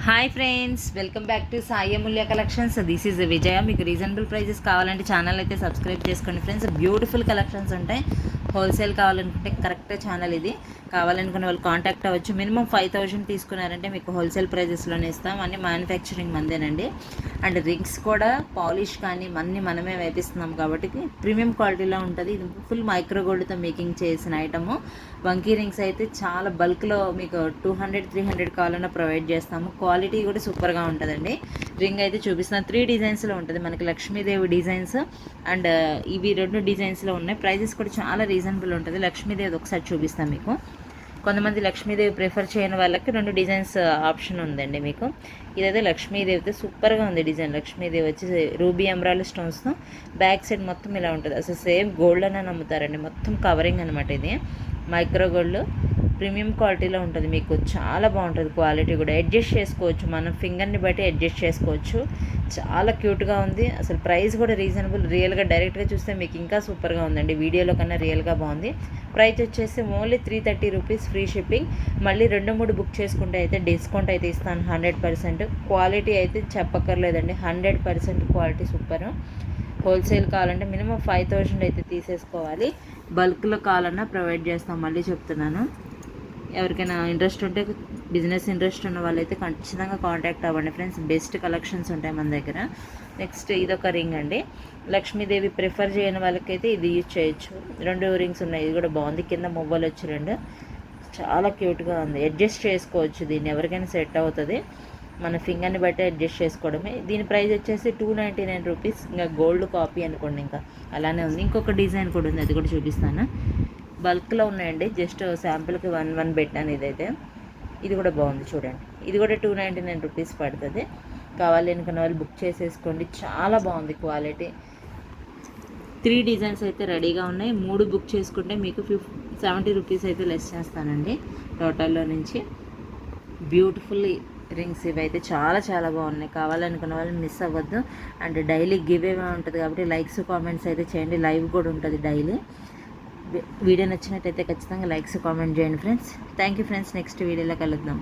Hi friends, welcome back to Sai Amulya collections. This is Vijaya. మీకు reasonable prices కావాలంటే channel అయితే subscribe చేసుకోండి ఫ్రెండ్స్. బ్యూటిఫుల్ కలెక్షన్స్ ఉంటాయి. హోల్సేల్ కావాలనుకుంటే కరెక్ట్ ఛానల్ ఇది. కావాలనుకున్న వాళ్ళు కాంటాక్ట్ అవ్వచ్చు. మినిమం 5000 తీసుకున్నారంటే మీకు హోల్సేల్ ప్రైజెస్లోనే ఇస్తాం. అన్ని మ్యానుఫ్యాక్చరింగ్ మందేనండి. అండ్ రింగ్స్ కూడా పాలిష్ కానీ అన్నీ మనమే వేపిస్తున్నాం కాబట్టి ప్రీమియం క్వాలిటీలో ఉంటుంది. ఇది ఫుల్ మైక్రో గోల్డ్తో మేకింగ్ చేసిన ఐటము. వంకీ రింగ్స్ అయితే చాలా బల్క్లో మీకు 200-300 కావాలన్నా ప్రొవైడ్ చేస్తాము. క్వాలిటీ కూడా సూపర్గా ఉంటుందండి. రింగ్ అయితే చూపిస్తున్నాను. 3 డిజైన్స్లో ఉంటుంది. మనకి లక్ష్మీదేవి డిజైన్స్ అండ్ ఇవి 2 డిజైన్స్లో ఉన్నాయి. ప్రైజెస్ కూడా చాలా రీజనబుల్ ఉంటుంది. లక్ష్మీదేవి ఒకసారి చూపిస్తాను మీకు. కొంతమంది లక్ష్మీదేవి ప్రిఫర్ చేయని వాళ్ళకి 2 డిజైన్స్ ఆప్షన్ ఉందండి మీకు. ఇదైతే లక్ష్మీదేవితో సూపర్గా ఉంది డిజైన్. లక్ష్మీదేవి వచ్చి రూబీ ఎమరాల్డ్ స్టోన్స్తో బ్యాక్ సైడ్ మొత్తం ఇలా ఉంటుంది. అసలు సేమ్ గోల్డ్ అని నమ్ముతారండి. మొత్తం కవరింగ్ అనమాట. ఇది మైక్రో గోల్డ్ ప్రీమియం క్వాలిటీలో ఉంటుంది. మీకు చాలా బాగుంటుంది. క్వాలిటీ కూడా అడ్జస్ట్ చేసుకోవచ్చు. మనం ఫింగర్ని బట్టి అడ్జస్ట్ చేసుకోవచ్చు. చాలా క్యూట్గా ఉంది. అసలు ప్రైస్ కూడా రీజనబుల్. రియల్గా డైరెక్ట్గా చూస్తే మీకు ఇంకా సూపర్గా ఉందండి. వీడియోలో కన్నా రియల్గా బాగుంది. ప్రైస్ వచ్చేసి ఓన్లీ 330 రూపీస్ ఫ్రీ షిప్పింగ్. మళ్ళీ 2-3 బుక్ చేసుకుంటే అయితే డిస్కౌంట్ అయితే ఇస్తాను 100%. క్వాలిటీ అయితే చెప్పక్కర్లేదండి. 100% క్వాలిటీ సూపర్. హోల్సేల్ కావాలంటే మినిమం 5000 అయితే తీసేసుకోవాలి. బల్క్లో కావాలన్నా ప్రొవైడ్ చేస్తాం. మళ్ళీ చెప్తున్నాను. ఎవరికైనా ఇంట్రెస్ట్ ఉంటే, బిజినెస్ ఇంట్రెస్ట్ ఉన్న వాళ్ళైతే ఖచ్చితంగా కాంటాక్ట్ అవ్వండి ఫ్రెండ్స్. బెస్ట్ కలెక్షన్స్ ఉంటాయి మన దగ్గర. నెక్స్ట్ ఇదొక రింగ్ అండి. లక్ష్మీదేవి ప్రిఫర్ చేయని వాళ్ళకైతే ఇది యూజ్ చేయొచ్చు. 2 రింగ్స్ ఉన్నాయి. ఇది కూడా బాగుంది. కింద మొబ్బలు వచ్చి 2 చాలా క్యూట్గా ఉంది. అడ్జస్ట్ చేసుకోవచ్చు. దీన్ని ఎవరికైనా సెట్ అవుతుంది. మన ఫింగర్ని బట్టి అడ్జస్ట్ చేసుకోవడమే. దీని ప్రైస్ వచ్చేసి 299 రూపీస్. ఇంకా గోల్డ్ కాపీ అనుకోండి. ఇంకా అలానే ఉంది. ఇంకొక డిజైన్ కూడా ఉంది. అది కూడా చూపిస్తాను. బల్క్లో ఉన్నాయండి. జస్ట్ శాంపుల్కి 1 పెట్టాను. ఇదైతే ఇది కూడా బాగుంది చూడండి. ఇది కూడా 299 రూపీస్ పడుతుంది. కావాలి అనుకున్న వాళ్ళు బుక్ చేసేసుకోండి. చాలా బాగుంది క్వాలిటీ. 3 డిజైన్స్ అయితే రెడీగా ఉన్నాయి. 3 బుక్ చేసుకుంటే మీకు 70 రూపీస్ అయితే లెస్ చేస్తానండి టోటల్లో నుంచి. బ్యూటిఫుల్ రింగ్స్ ఇవైతే చాలా చాలా బాగున్నాయి. కావాలనుకున్న వాళ్ళు మిస్ అవ్వద్దు. అండ్ డైలీ గివ్ అవే ఉంటుంది కాబట్టి లైక్స్ కామెంట్స్ అయితే చేయండి. లైవ్ కూడా ఉంటుంది డైలీ. వీడియో నచ్చినట్టయితే ఖచ్చితంగా లైక్స్ కామెంట్ చేయండి friends. Thank you friends. Next వీడియోలో కలుద్దాం.